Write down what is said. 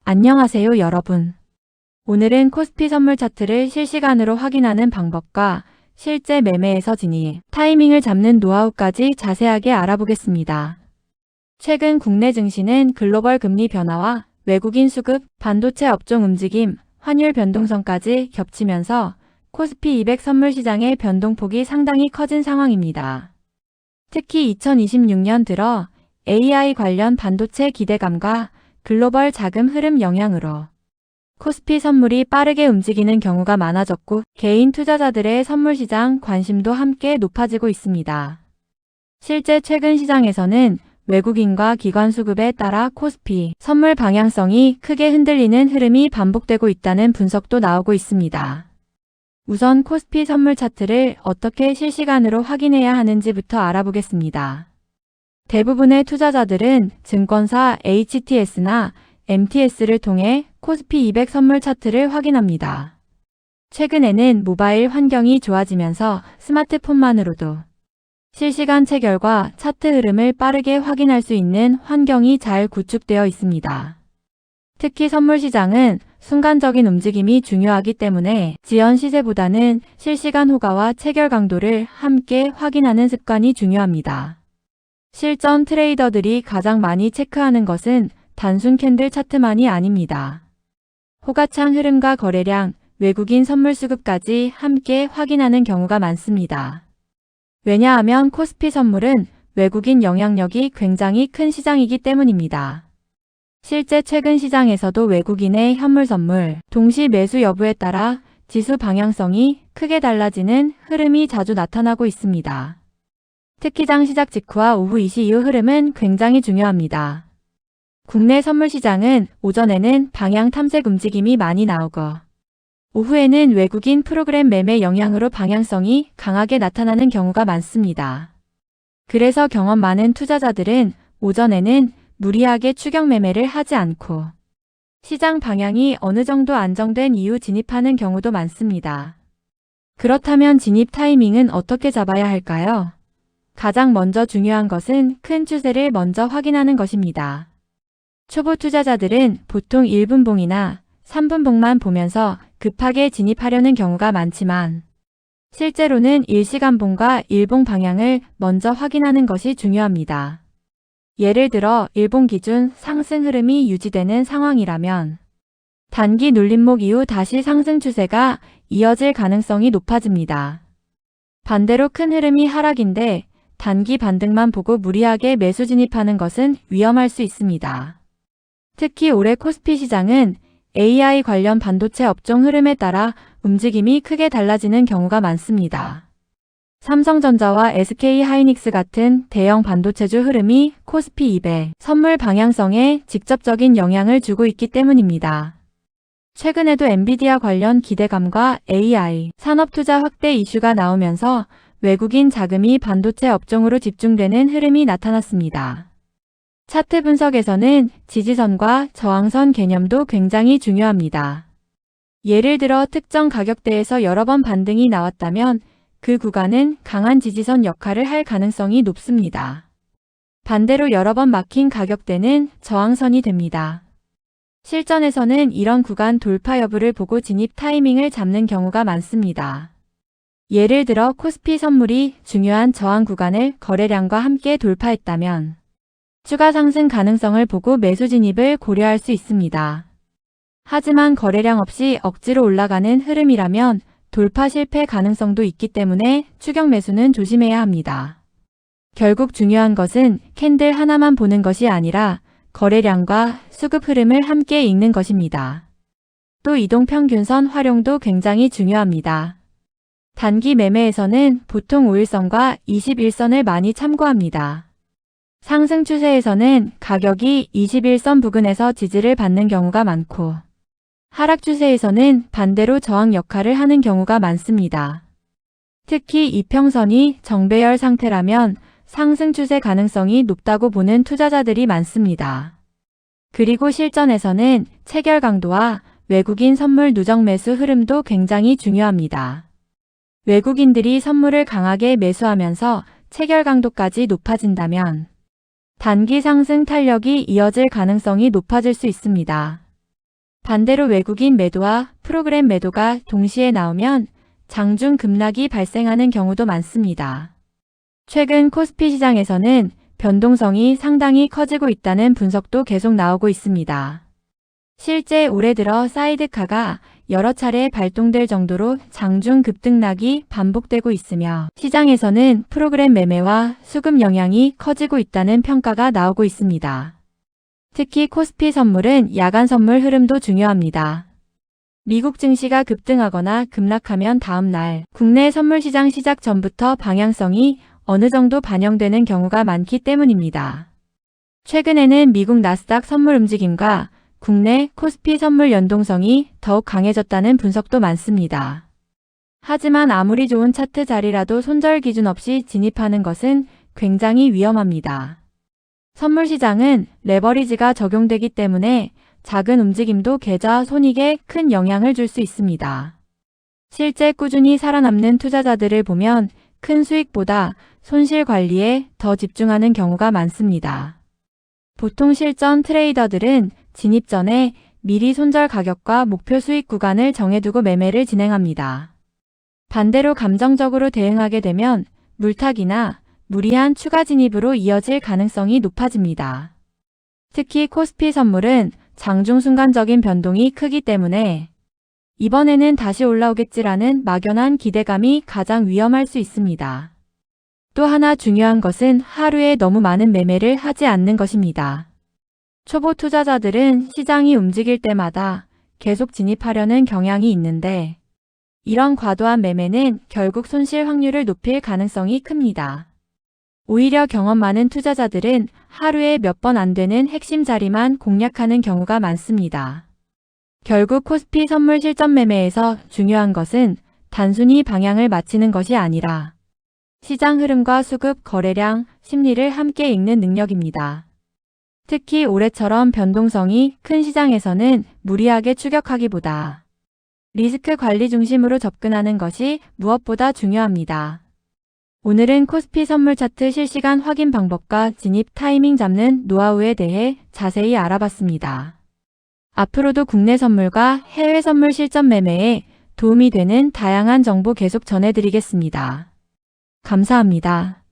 안녕하세요, 여러분. 오늘은 코스피 선물 차트를 실시간으로 확인하는 방법과 실제 매매에서 진입, 타이밍을 잡는 노하우까지 자세하게 알아보겠습니다. 최근 국내 증시는 글로벌 금리 변화와 외국인 수급, 반도체 업종 움직임, 환율 변동성까지 겹치면서 코스피 200 선물 시장의 변동폭이 상당히 커진 상황입니다. 특히 2026년 들어 AI 관련 반도체 기대감과 글로벌 자금 흐름 영향으로 코스피 선물이 빠르게 움직이는 경우가 많아졌고 개인 투자자들의 선물 시장 관심도 함께 높아지고 있습니다. 실제 최근 시장에서는 외국인과 기관 수급에 따라 코스피 선물 방향성이 크게 흔들리는 흐름이 반복되고 있다는 분석도 나오고 있습니다. 우선 코스피 선물 차트를 어떻게 실시간으로 확인해야 하는지부터 알아보겠습니다. 대부분의 투자자들은 증권사 HTS나 MTS를 통해 코스피 200 선물 차트를 확인합니다. 최근에는 모바일 환경이 좋아지면서 스마트폰만으로도 실시간 체결과 차트 흐름을 빠르게 확인할 수 있는 환경이 잘 구축되어 있습니다. 특히 선물 시장은 순간적인 움직임이 중요하기 때문에 지연 시세보다는 실시간 호가와 체결 강도를 함께 확인하는 습관이 중요합니다. 실전 트레이더들이 가장 많이 체크하는 것은 단순 캔들 차트만이 아닙니다. 호가창 흐름과 거래량, 외국인 선물 수급까지 함께 확인하는 경우가 많습니다. 왜냐하면 코스피 선물은 외국인 영향력이 굉장히 큰 시장이기 때문입니다. 실제 최근 시장에서도 외국인의 현물 선물, 동시 매수 여부에 따라 지수 방향성이 크게 달라지는 흐름이 자주 나타나고 있습니다. 특히 장 시작 직후와 오후 2시 이후 흐름은 굉장히 중요합니다. 국내 선물 시장은 오전에는 방향 탐색 움직임이 많이 나오고 오후에는 외국인 프로그램 매매 영향으로 방향성이 강하게 나타나는 경우가 많습니다. 그래서 경험 많은 투자자들은 오전에는 무리하게 추격 매매를 하지 않고 시장 방향이 어느 정도 안정된 이후 진입하는 경우도 많습니다. 그렇다면 진입 타이밍은 어떻게 잡아야 할까요? 가장 먼저 중요한 것은 큰 추세를 먼저 확인하는 것입니다. 초보 투자자들은 보통 1분봉이나 3분봉만 보면서 급하게 진입하려는 경우가 많지만 실제로는 일시간봉과 일봉 방향을 먼저 확인하는 것이 중요합니다. 예를 들어 일봉 기준 상승 흐름이 유지되는 상황이라면 단기 눌림목 이후 다시 상승 추세가 이어질 가능성이 높아집니다. 반대로 큰 흐름이 하락인데 단기 반등만 보고 무리하게 매수 진입하는 것은 위험할 수 있습니다. 특히 올해 코스피 시장은 AI 관련 반도체 업종 흐름에 따라 움직임이 크게 달라지는 경우가 많습니다. 삼성전자와 SK하이닉스 같은 대형 반도체주 흐름이 코스피 200 선물 방향성에 직접적인 영향을 주고 있기 때문입니다. 최근에도 엔비디아 관련 기대감과 AI 산업 투자 확대 이슈가 나오면서 외국인 자금이 반도체 업종으로 집중되는 흐름이 나타났습니다. 차트 분석에서는 지지선과 저항선 개념도 굉장히 중요합니다. 예를 들어 특정 가격대에서 여러 번 반등이 나왔다면 그 구간은 강한 지지선 역할을 할 가능성이 높습니다. 반대로 여러 번 막힌 가격대는 저항선이 됩니다. 실전에서는 이런 구간 돌파 여부를 보고 진입 타이밍을 잡는 경우가 많습니다. 예를 들어 코스피 선물이 중요한 저항 구간을 거래량과 함께 돌파했다면 추가 상승 가능성을 보고 매수 진입을 고려할 수 있습니다. 하지만 거래량 없이 억지로 올라가는 흐름이라면 돌파 실패 가능성도 있기 때문에 추격 매수는 조심해야 합니다. 결국 중요한 것은 캔들 하나만 보는 것이 아니라 거래량과 수급 흐름을 함께 읽는 것입니다. 또 이동평균선 활용도 굉장히 중요합니다. 단기 매매에서는 보통 5일선과 21선을 많이 참고합니다. 상승 추세에서는 가격이 21선 부근에서 지지를 받는 경우가 많고 하락 추세에서는 반대로 저항 역할을 하는 경우가 많습니다. 특히 이평선이 정배열 상태라면 상승 추세 가능성이 높다고 보는 투자자들이 많습니다. 그리고 실전에서는 체결 강도와 외국인 선물 누적 매수 흐름도 굉장히 중요합니다. 외국인들이 선물을 강하게 매수하면서 체결 강도까지 높아진다면 단기 상승 탄력이 이어질 가능성이 높아질 수 있습니다. 반대로 외국인 매도와 프로그램 매도가 동시에 나오면 장중 급락이 발생하는 경우도 많습니다. 최근 코스피 시장에서는 변동성이 상당히 커지고 있다는 분석도 계속 나오고 있습니다. 실제 올해 들어 사이드카가 여러 차례 발동될 정도로 장중 급등락이 반복되고 있으며 시장에서는 프로그램 매매와 수급 영향이 커지고 있다는 평가가 나오고 있습니다. 특히 코스피 선물은 야간 선물 흐름도 중요합니다. 미국 증시가 급등하거나 급락하면 다음 날 국내 선물 시장 시작 전부터 방향성이 어느 정도 반영되는 경우가 많기 때문입니다. 최근에는 미국 나스닥 선물 움직임과 국내 코스피 선물 연동성이 더욱 강해졌다는 분석도 많습니다. 하지만 아무리 좋은 차트 자리라도 손절 기준 없이 진입하는 것은 굉장히 위험합니다. 선물 시장은 레버리지가 적용되기 때문에 작은 움직임도 계좌 손익에 큰 영향을 줄 수 있습니다. 실제 꾸준히 살아남는 투자자들을 보면 큰 수익보다 손실 관리에 더 집중하는 경우가 많습니다. 보통 실전 트레이더들은 진입 전에 미리 손절 가격과 목표 수익 구간을 정해두고 매매를 진행합니다. 반대로 감정적으로 대응하게 되면 물타기나 무리한 추가 진입으로 이어질 가능성이 높아집니다. 특히 코스피 선물은 장중 순간적인 변동이 크기 때문에 이번에는 다시 올라오겠지라는 막연한 기대감이 가장 위험할 수 있습니다. 또 하나 중요한 것은 하루에 너무 많은 매매를 하지 않는 것입니다. 초보 투자자들은 시장이 움직일 때마다 계속 진입하려는 경향이 있는데 이런 과도한 매매는 결국 손실 확률을 높일 가능성이 큽니다. 오히려 경험 많은 투자자들은 하루에 몇 번 안 되는 핵심 자리만 공략하는 경우가 많습니다. 결국 코스피 선물 실전 매매에서 중요한 것은 단순히 방향을 맞히는 것이 아니라 시장 흐름과 수급, 거래량, 심리를 함께 읽는 능력입니다. 특히 올해처럼 변동성이 큰 시장에서는 무리하게 추격하기보다 리스크 관리 중심으로 접근하는 것이 무엇보다 중요합니다. 오늘은 코스피 선물 차트 실시간 확인 방법과 진입 타이밍 잡는 노하우에 대해 자세히 알아봤습니다. 앞으로도 국내 선물과 해외 선물 실전 매매에 도움이 되는 다양한 정보 계속 전해드리겠습니다. 감사합니다.